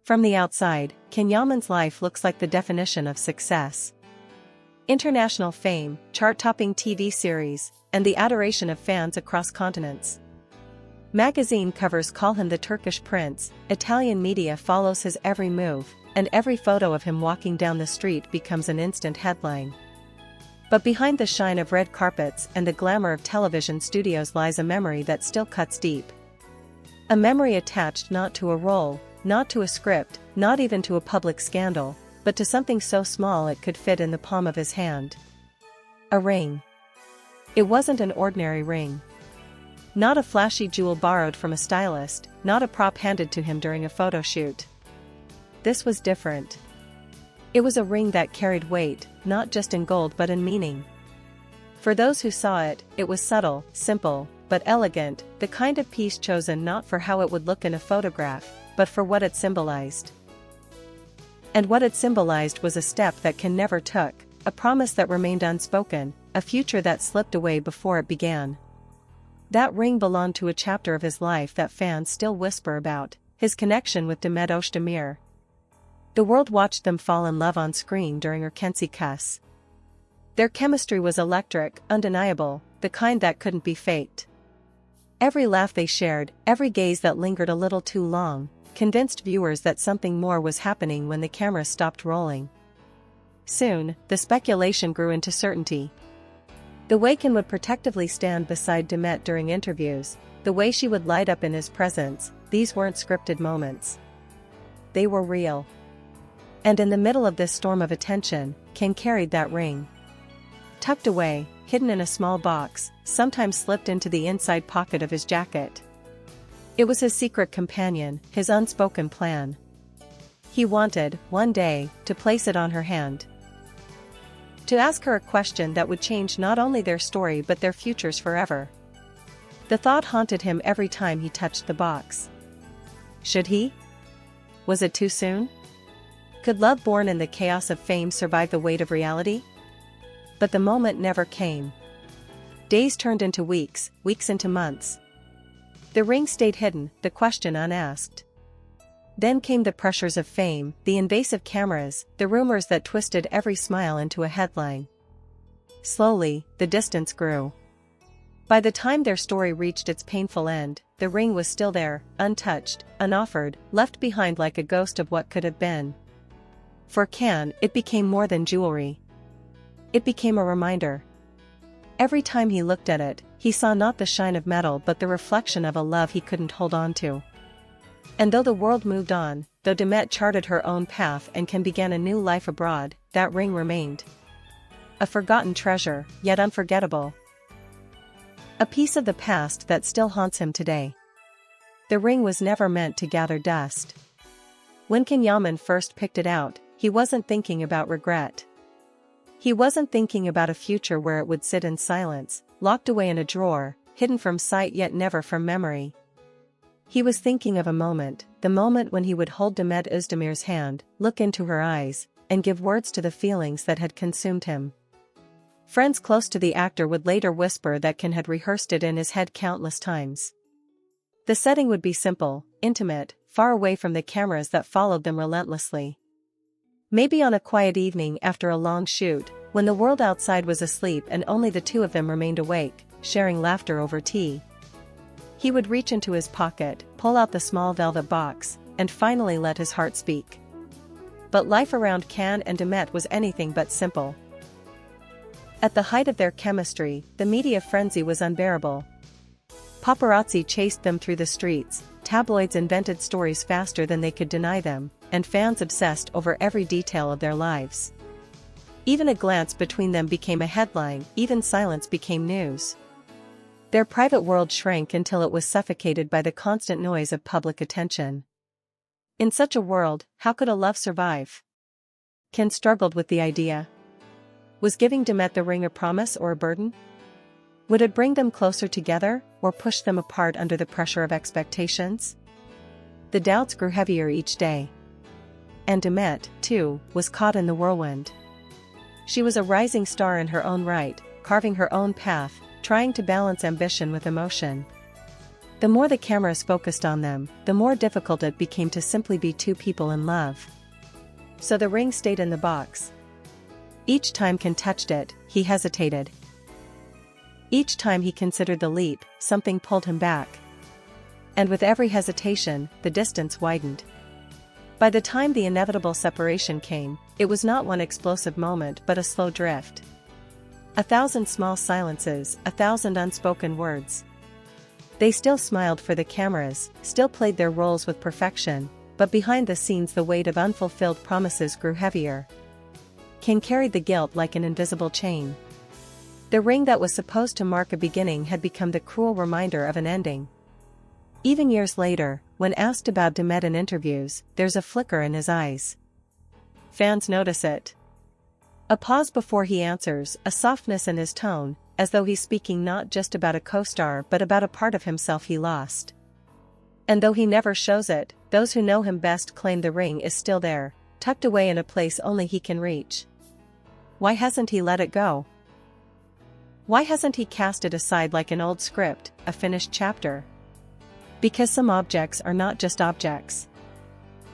From the outside, Can Yaman's life looks like the definition of success. International fame, chart-topping TV series, and the adoration of fans across continents. Magazine covers call him the Turkish prince, Italian media follows his every move, and every photo of him walking down the street becomes an instant headline. But behind the shine of red carpets and the glamour of television studios lies a memory that still cuts deep. A memory attached not to a role, not to a script, not even to a public scandal, but to something so small it could fit in the palm of his hand. A ring. It wasn't an ordinary ring. Not a flashy jewel borrowed from a stylist, not a prop handed to him during a photo shoot. This was different. It was a ring that carried weight, not just in gold but in meaning. For those who saw it, it was subtle, simple, but elegant, the kind of piece chosen not for how it would look in a photograph, but for what it symbolized. And what it symbolized was a step that Can never took, a promise that remained unspoken, a future that slipped away before it began. That ring belonged to a chapter of his life that fans still whisper about, his connection with Demet Özdemir. The world watched them fall in love on screen during Erkenci Kuss. Their chemistry was electric, undeniable, the kind that couldn't be faked. Every laugh they shared, every gaze that lingered a little too long, convinced viewers that something more was happening when the camera stopped rolling. Soon, the speculation grew into certainty. The way Can would protectively stand beside Demet during interviews, the way she would light up in his presence, these weren't scripted moments. They were real. And in the middle of this storm of attention, Can carried that ring. Tucked away, hidden in a small box, sometimes slipped into the inside pocket of his jacket. It was his secret companion, his unspoken plan. He wanted, one day, to place it on her hand. To ask her a question that would change not only their story but their futures forever. The thought haunted him every time he touched the box. Should he? Was it too soon? Could love born in the chaos of fame survive the weight of reality? But the moment never came. Days turned into weeks, weeks into months. The ring stayed hidden, the question unasked. Then came the pressures of fame, the invasive cameras, the rumors that twisted every smile into a headline. Slowly, the distance grew. By the time their story reached its painful end, the ring was still there, untouched, unoffered, left behind like a ghost of what could have been. For Can, it became more than jewelry. It became a reminder. Every time he looked at it, he saw not the shine of metal but the reflection of a love he couldn't hold on to. And though the world moved on, though Demet charted her own path and Can began a new life abroad, that ring remained. A forgotten treasure, yet unforgettable. A piece of the past that still haunts him today. The ring was never meant to gather dust. When Can Yaman first picked it out, he wasn't thinking about regret. He wasn't thinking about a future where it would sit in silence, locked away in a drawer, hidden from sight yet never from memory. He was thinking of a moment, the moment when he would hold Demet Özdemir's hand, look into her eyes, and give words to the feelings that had consumed him. Friends close to the actor would later whisper that Can had rehearsed it in his head countless times. The setting would be simple, intimate, far away from the cameras that followed them relentlessly. Maybe on a quiet evening after a long shoot, when the world outside was asleep and only the two of them remained awake, sharing laughter over tea. He would reach into his pocket, pull out the small velvet box, and finally let his heart speak. But life around Can and Demet was anything but simple. At the height of their chemistry, the media frenzy was unbearable. Paparazzi chased them through the streets, tabloids invented stories faster than they could deny them, and fans obsessed over every detail of their lives. Even a glance between them became a headline, even silence became news. Their private world shrank until it was suffocated by the constant noise of public attention. In such a world, how could a love survive? Can struggled with the idea. Was giving Demet the ring a promise or a burden? Would it bring them closer together, or push them apart under the pressure of expectations? The doubts grew heavier each day. And Demet, too, was caught in the whirlwind. She was a rising star in her own right, carving her own path, trying to balance ambition with emotion. The more the cameras focused on them, the more difficult it became to simply be two people in love. So the ring stayed in the box. Each time Can touched it, he hesitated. Each time he considered the leap, something pulled him back. And with every hesitation, the distance widened. By the time the inevitable separation came, it was not one explosive moment but a slow drift. 1,000 small silences, 1,000 unspoken words. They still smiled for the cameras, still played their roles with perfection, but behind the scenes the weight of unfulfilled promises grew heavier. Can carried the guilt like an invisible chain. The ring that was supposed to mark a beginning had become the cruel reminder of an ending. Even years later, when asked about Demet in interviews, there's a flicker in his eyes. Fans notice it. A pause before he answers, a softness in his tone, as though he's speaking not just about a co-star but about a part of himself he lost. And though he never shows it, those who know him best claim the ring is still there, tucked away in a place only he can reach. Why hasn't he let it go? Why hasn't he cast it aside like an old script, a finished chapter? Because some objects are not just objects.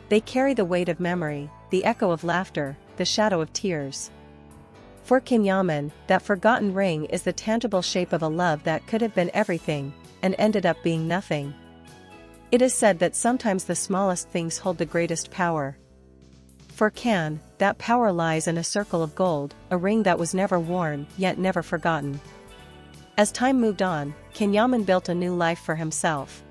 They carry the weight of memory, the echo of laughter, the shadow of tears. For Can Yaman, that forgotten ring is the tangible shape of a love that could have been everything, and ended up being nothing. It is said that sometimes the smallest things hold the greatest power. For Can, that power lies in a circle of gold, a ring that was never worn, yet never forgotten. As time moved on, Can Yaman built a new life for himself.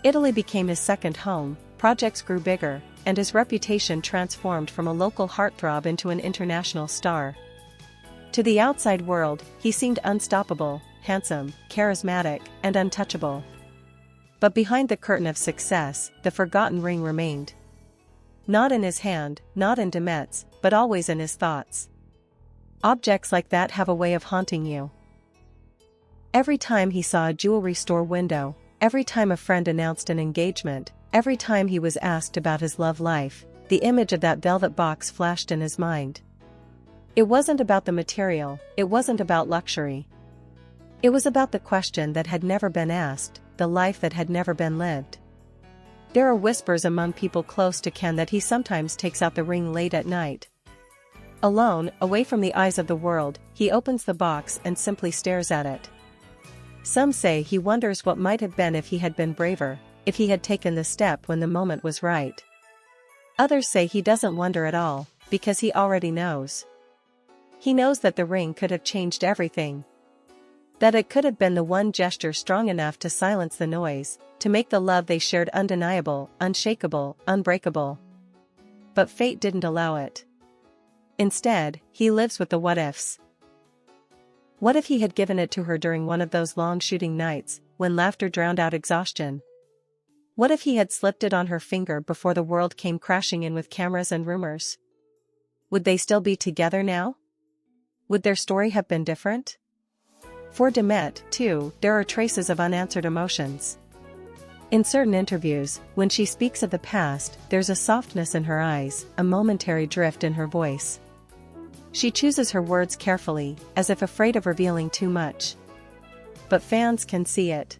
Italy became his second home, projects grew bigger, and his reputation transformed from a local heartthrob into an international star. To the outside world, he seemed unstoppable, handsome, charismatic, and untouchable. But behind the curtain of success, the forgotten ring remained. Not in his hand, not in Demet's, but always in his thoughts. Objects like that have a way of haunting you. Every time he saw a jewelry store window, every time a friend announced an engagement, every time he was asked about his love life, the image of that velvet box flashed in his mind. It wasn't about the material, it wasn't about luxury. It was about the question that had never been asked, the life that had never been lived. There are whispers among people close to Can that he sometimes takes out the ring late at night. Alone, away from the eyes of the world, he opens the box and simply stares at it. Some say he wonders what might have been if he had been braver, if he had taken the step when the moment was right. Others say he doesn't wonder at all, because he already knows. He knows that the ring could have changed everything. That it could have been the one gesture strong enough to silence the noise, to make the love they shared undeniable, unshakable, unbreakable. But fate didn't allow it. Instead, he lives with the what-ifs. What if he had given it to her during one of those long shooting nights, when laughter drowned out exhaustion? What if he had slipped it on her finger before the world came crashing in with cameras and rumors? Would they still be together now? Would their story have been different? For Demet, too, there are traces of unanswered emotions. In certain interviews, when she speaks of the past, there's a softness in her eyes, a momentary drift in her voice. She chooses her words carefully, as if afraid of revealing too much. But fans can see it.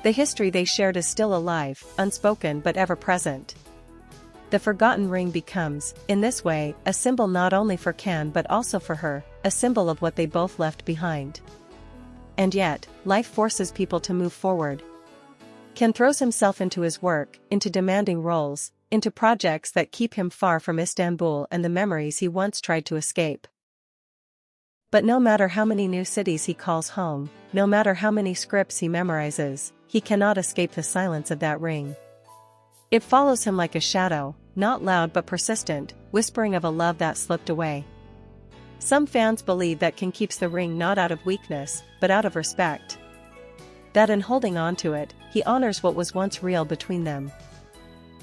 The history they shared is still alive, unspoken but ever present. The forgotten ring becomes, in this way, a symbol not only for Can but also for her, a symbol of what they both left behind. And yet, life forces people to move forward. Can throws himself into his work, into demanding roles, into projects that keep him far from Istanbul and the memories he once tried to escape. But no matter how many new cities he calls home, no matter how many scripts he memorizes, he cannot escape the silence of that ring. It follows him like a shadow, not loud but persistent, whispering of a love that slipped away. Some fans believe that Can keeps the ring not out of weakness, but out of respect. That in holding on to it, he honors what was once real between them.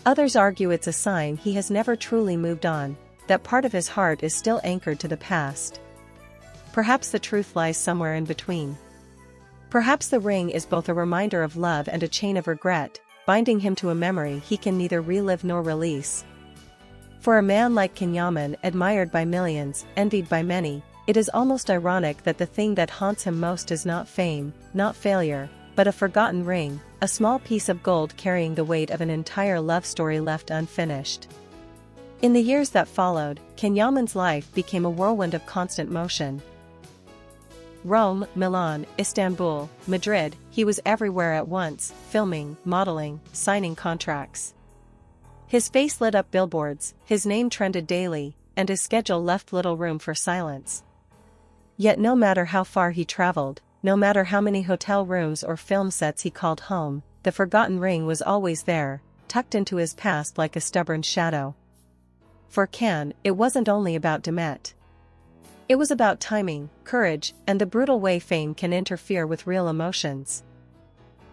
Others argue it's a sign he has never truly moved on, that part of his heart is still anchored to the past. Perhaps the truth lies somewhere in between. Perhaps the ring is both a reminder of love and a chain of regret, binding him to a memory he can neither relive nor release. For a man like Can Yaman, admired by millions, envied by many, it is almost ironic that the thing that haunts him most is not fame, not failure, but a forgotten ring, a small piece of gold carrying the weight of an entire love story left unfinished. In the years that followed, Can Yaman's life became a whirlwind of constant motion. Rome, Milan, Istanbul, Madrid, he was everywhere at once, filming, modeling, signing contracts. His face lit up billboards, his name trended daily, and his schedule left little room for silence. Yet no matter how far he traveled, no matter how many hotel rooms or film sets he called home, the forgotten ring was always there, tucked into his past like a stubborn shadow. For Can, it wasn't only about Demet. It was about timing, courage, and the brutal way fame can interfere with real emotions.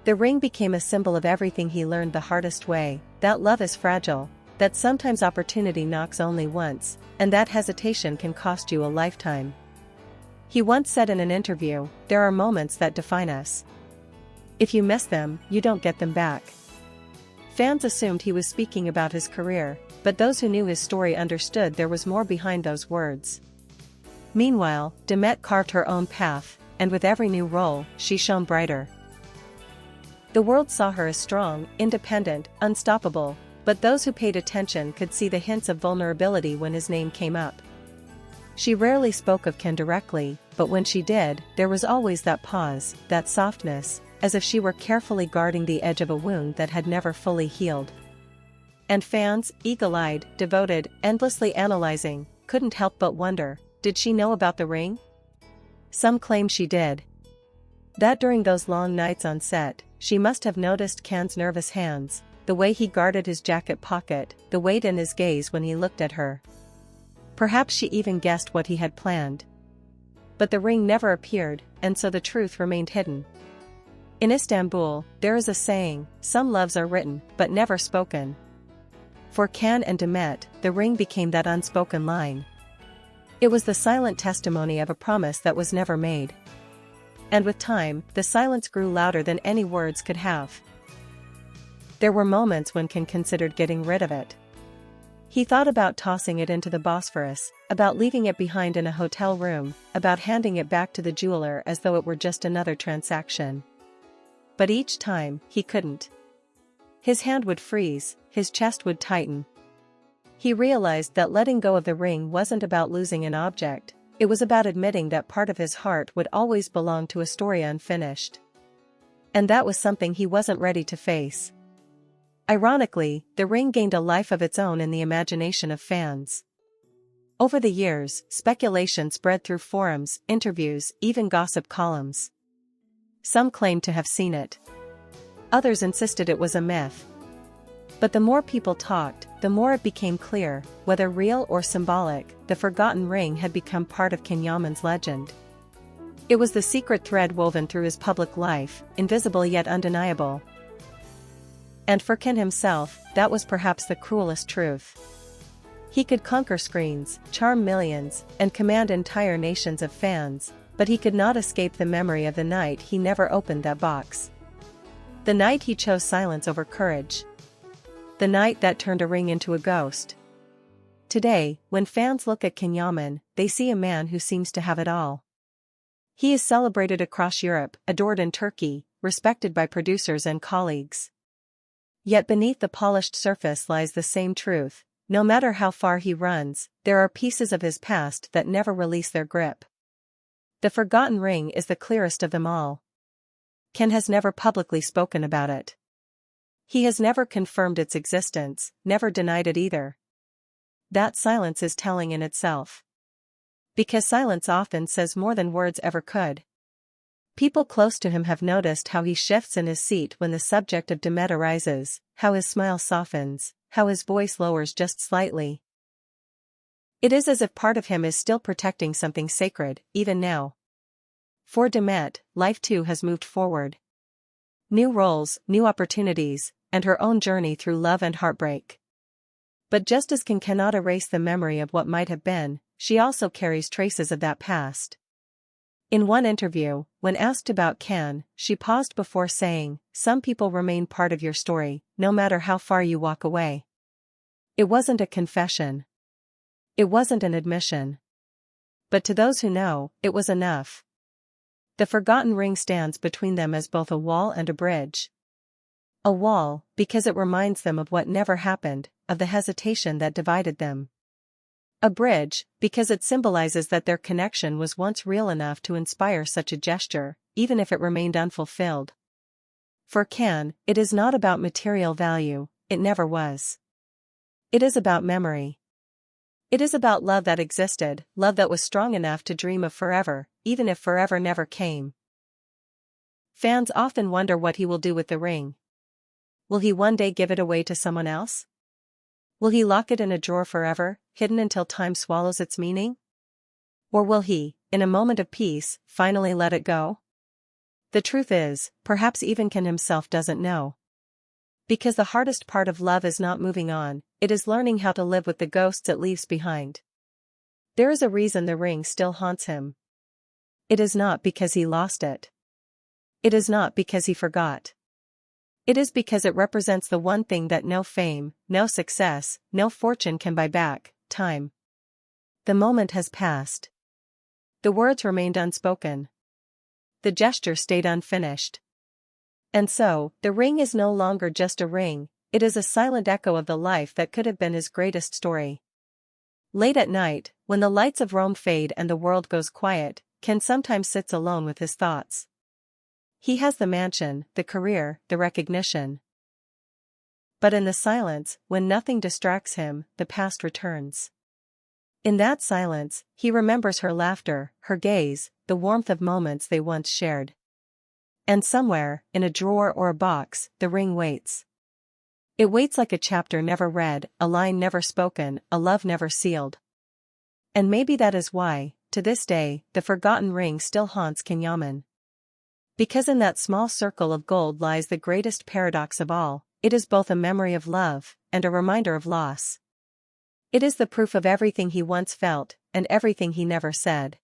The ring became a symbol of everything he learned the hardest way, that love is fragile, that sometimes opportunity knocks only once, and that hesitation can cost you a lifetime. He once said in an interview, "There are moments that define us. If you miss them, you don't get them back." Fans assumed he was speaking about his career, but those who knew his story understood there was more behind those words. Meanwhile, Demet carved her own path, and with every new role, she shone brighter. The world saw her as strong, independent, unstoppable, but those who paid attention could see the hints of vulnerability when his name came up. She rarely spoke of Can directly, but when she did, there was always that pause, that softness, as if she were carefully guarding the edge of a wound that had never fully healed. And fans, eagle-eyed, devoted, endlessly analyzing, couldn't help but wonder, did she know about the ring? Some claim she did. That during those long nights on set, she must have noticed Can's nervous hands, the way he guarded his jacket pocket, the weight in his gaze when he looked at her. Perhaps she even guessed what he had planned. But the ring never appeared, and so the truth remained hidden. In Istanbul, there is a saying, some loves are written, but never spoken. For Can and Demet, the ring became that unspoken line. It was the silent testimony of a promise that was never made. And with time, the silence grew louder than any words could have. There were moments when Can considered getting rid of it. He thought about tossing it into the Bosphorus, about leaving it behind in a hotel room, about handing it back to the jeweler as though it were just another transaction. But each time, he couldn't. His hand would freeze, his chest would tighten. He realized that letting go of the ring wasn't about losing an object, it was about admitting that part of his heart would always belong to a story unfinished. And that was something he wasn't ready to face. Ironically, the ring gained a life of its own in the imagination of fans. Over the years, speculation spread through forums, interviews, even gossip columns. Some claimed to have seen it. Others insisted it was a myth. But the more people talked, the more it became clear, whether real or symbolic, the forgotten ring had become part of Can Yaman's legend. It was the secret thread woven through his public life, invisible yet undeniable. And for Can himself, that was perhaps the cruelest truth. He could conquer screens, charm millions, and command entire nations of fans, but he could not escape the memory of the night he never opened that box. The night he chose silence over courage. The night that turned a ring into a ghost. Today, when fans look at Can Yaman, they see a man who seems to have it all. He is celebrated across Europe, adored in Turkey, respected by producers and colleagues. Yet beneath the polished surface lies the same truth. No matter how far he runs, there are pieces of his past that never release their grip. The forgotten ring is the clearest of them all. Can has never publicly spoken about it. He has never confirmed its existence, never denied it either. That silence is telling in itself. Because silence often says more than words ever could. People close to him have noticed how he shifts in his seat when the subject of Demet arises, how his smile softens, how his voice lowers just slightly. It is as if part of him is still protecting something sacred, even now. For Demet, life too has moved forward. New roles, new opportunities, and her own journey through love and heartbreak. But just as Can cannot erase the memory of what might have been, she also carries traces of that past. In one interview, when asked about Can, she paused before saying, "Some people remain part of your story, no matter how far you walk away." It wasn't a confession. It wasn't an admission. But to those who know, it was enough. The forgotten ring stands between them as both a wall and a bridge. A wall, because it reminds them of what never happened, of the hesitation that divided them. A bridge, because it symbolizes that their connection was once real enough to inspire such a gesture, even if it remained unfulfilled. For Can, it is not about material value, it never was. It is about memory. It is about love that existed, love that was strong enough to dream of forever, even if forever never came. Fans often wonder what he will do with the ring. Will he one day give it away to someone else? Will he lock it in a drawer forever, hidden until time swallows its meaning? Or will he, in a moment of peace, finally let it go? The truth is, perhaps even Can himself doesn't know. Because the hardest part of love is not moving on, it is learning how to live with the ghosts it leaves behind. There is a reason the ring still haunts him. It is not because he lost it. It is not because he forgot. It is because it represents the one thing that no fame, no success, no fortune can buy back: time. The moment has passed. The words remained unspoken. The gesture stayed unfinished. And so, the ring is no longer just a ring, it is a silent echo of the life that could have been his greatest story. Late at night, when the lights of Rome fade and the world goes quiet, Can sometimes sits alone with his thoughts. He has the mansion, the career, the recognition. But in the silence, when nothing distracts him, the past returns. In that silence, he remembers her laughter, her gaze, the warmth of moments they once shared. And somewhere, in a drawer or a box, the ring waits. It waits like a chapter never read, a line never spoken, a love never sealed. And maybe that is why, to this day, the forgotten ring still haunts Can Yaman. Because in that small circle of gold lies the greatest paradox of all: it is both a memory of love, and a reminder of loss. It is the proof of everything he once felt, and everything he never said.